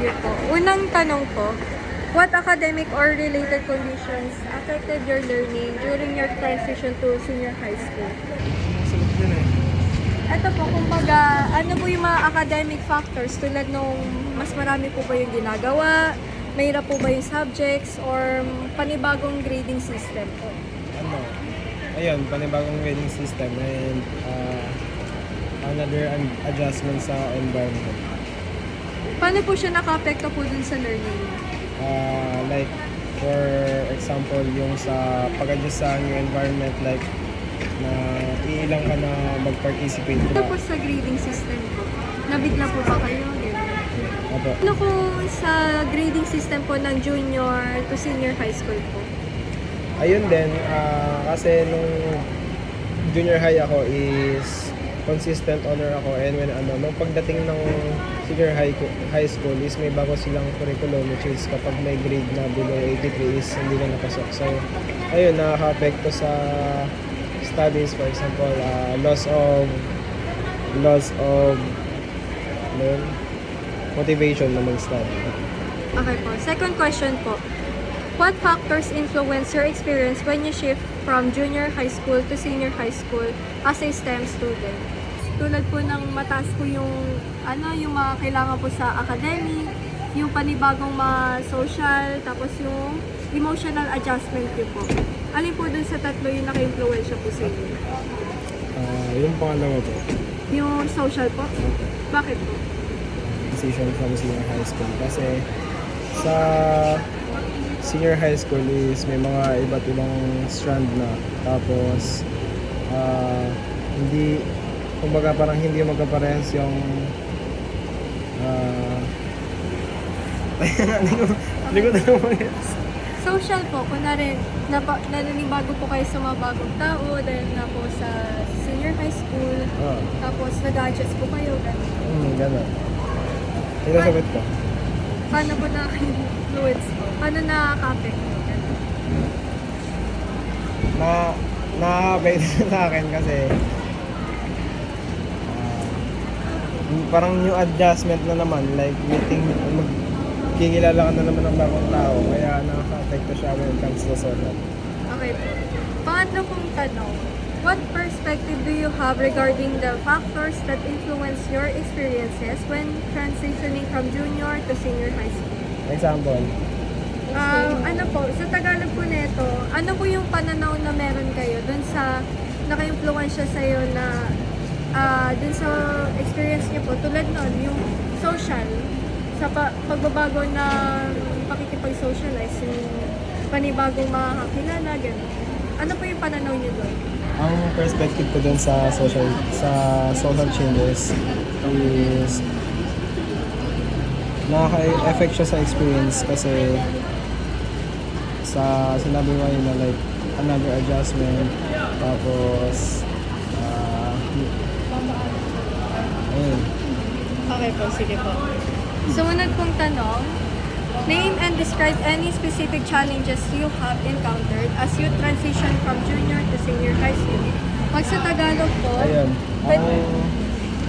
Sige po. Unang tanong po, what academic or related conditions affected your learning during your transition to senior high school? Sagot din eh. Ito po, kumbaga, ano po yung mga academic factors tulad nung mas marami po ba yung ginagawa, mahirap po ba yung subjects, or panibagong grading system po? Ayun, panibagong grading system and another adjustment sa environment. Paano po siya naka-apekto po dun sa learning? Like, for example, yung sa pag-adjust sa new environment, like, na iilang ka na mag-participate. Ano po sa grading system po? Nabigla po ba kayo? Apo. Ano po sa grading system po ng junior to senior high school po? Ayun din, kasi nung junior high ako is consistent honor ako, and when nung pagdating ng senior high school is may bago silang curriculum, which is kapag may grade na below 83 is hindi na napasok. So ayun, nakaka-apekto sa studies, for example, loss of motivation na mag-study. Okay po. Second question po. What factors influence your experience when you shift from junior high school to senior high school as a STEM student? Tulad po ng mataas po yung mga kailangan po sa academic, yung panibagong mga social, tapos yung emotional adjustment niyo po. Alin po dun sa tatlo yung naka-influensya po sa inyo? Yung pangalawa po, Yung social po? Bakit po? decision from senior high school. Kasi sa senior high school is may mga iba't ibang strand na. Tapos, kumbaga parang hindi magkaparehas yung hindi ko na mag-gets. Social po, kunwari, naninibago po kayo sa mga bagong tao dahil na po sa senior high school, tapos nag-adjust po kayo, gano'n. Gano'n. Sinasagot ko. Paano po nakaka-influence po? Paano nakaka-apekto? Nakaka-bait sa akin kasi parang new adjustment na naman, like magkikilala ka na naman ng bagong tao, kaya nakaka-apekto siya when it comes to social. Okay po. Pangatlo pong tanong, what perspective do you have regarding the factors that influence your experiences when transitioning from junior to senior high school? Example, Ano po, sa Tagalog po nito, ano po yung pananaw na meron kayo dun sa naka-influensya sa'yo na dun sa experience niyo po, tulad nun, yung social, sa pagbabago na pakikipag-socialize, yung panibagong makakakilala, gano'n. Ano po yung pananaw niyo doon? ang perspective ko dun sa social changes is nakaka-effect siya sa experience kasi sa sinabi mo yun na like another adjustment, tapos ayun. Okay po, sige po. Sumunod pong tanong, name and describe any specific challenges you have encountered as you transition from junior to senior high school. Pag sa Tagalog po, Ayun,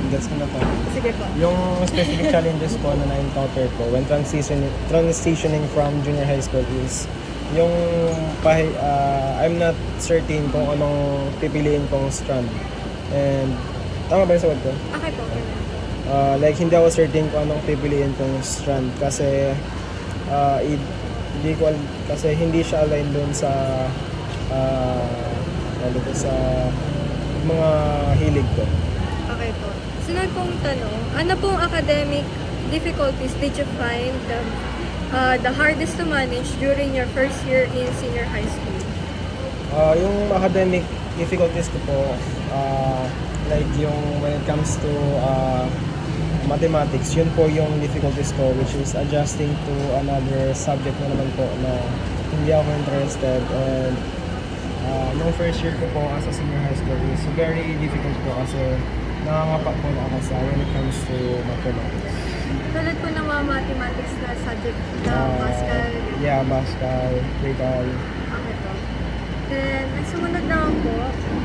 gets ko na to. sige po. Yung specific challenges ko na na-encounter ko when transitioning from junior high school is yung I'm not certain kung anong pipiliin kong strand. And tama ba yung sagot ko? Okay po. Like hindi ako certain kung anong pipiliin kong strand kasi kasi hindi siya aligned doon sa sa mga hilig ko. Okay po. Sunod pong tanong, ano pong academic difficulties did you find the hardest to manage during your first year in senior high school? Yung academic difficulties ko po, like yung when it comes to mathematics, yun po yung difficulties ko, which is adjusting to another subject na naman po na hindi ako interested. And nung first year ko po as a senior high school is very difficult po kasi nangangapa po na ako sa when it comes to mathematics. Tulad po ng mga mathematics na subject na Pascal. Yeah, Pascal, Regal. Okay po. Then, ang sumunod naman po,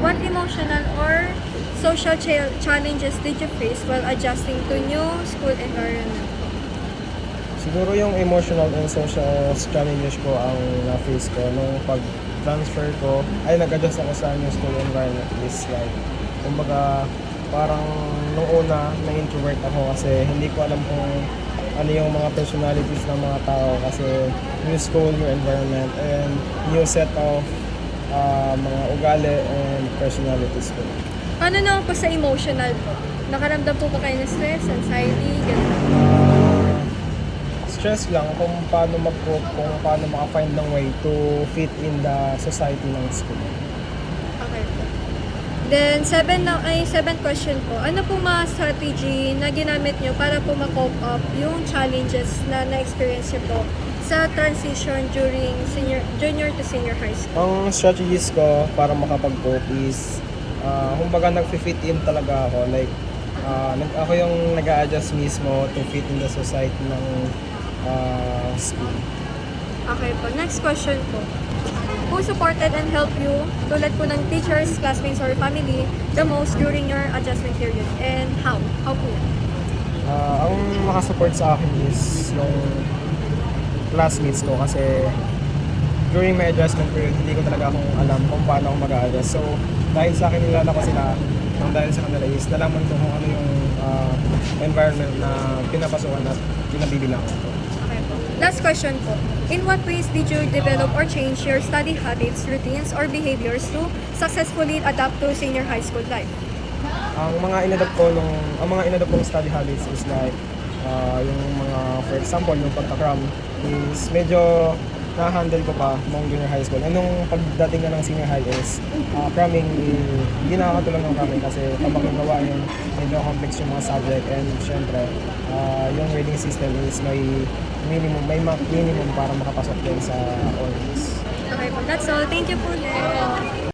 what emotional or social challenges did you face while adjusting to new school environment? Siguro yung emotional and social challenges ko ang na-face ko nung pag-transfer ko, ay nag-adjust ako sa new school environment is like, kumbaga, parang nung una, na-introvert ako kasi hindi ko alam kung ano yung mga personalities ng mga tao kasi new school, new environment, and new set of mga ugali and personalities ko. Paano naman po sa emotional po? Nakaramdam po ba kayo ng stress, anxiety, ganun? Stress lang kung paano mag-cope, kung paano maka-find ng way to fit in the society ng school. Okay po. Then, seventh question po. Ano po mga strategy na ginamit nyo para po ma-cope up yung challenges na na-experience nyo po sa transition during junior to senior high school? Ang strategies ko para makapag-cope is, kumbaga nag-fit in talaga ako. Like, ako yung nag-a-adjust mismo to fit in the society ng school. Okay po. Next question po. Who supported and helped you, tulad po ng teachers, classmates, or family, the most during your adjustment period? And how? How po yan? Ang makasupport sa akin is yung classmates ko kasi during my adjustment period, hindi ko talaga akong alam kung paano ako mag-a-adjust. So, dahil sa akin nilala ko sila, nang dahil sa kanila is nalaman ko kung ano yung environment na pinapasukan at pinabibilang ko. Okay po. Last question po. In what ways did you develop or change your study habits, routines, or behaviors to successfully adapt to senior high school life? Ang mga inadapt kong study habits is like yung mga, for example, yung pagka-cram is medyo na-handle ko pa noong junior high school. Anong pagdating na ng senior high is cramming, hindi nakakatulong ng cramming kasi kapag ginawa yun, medyo complex yung mga subject and syempre yung grading system is may minimum para makapasok din sa honors. Okay po. That's all. Thank you po, Len.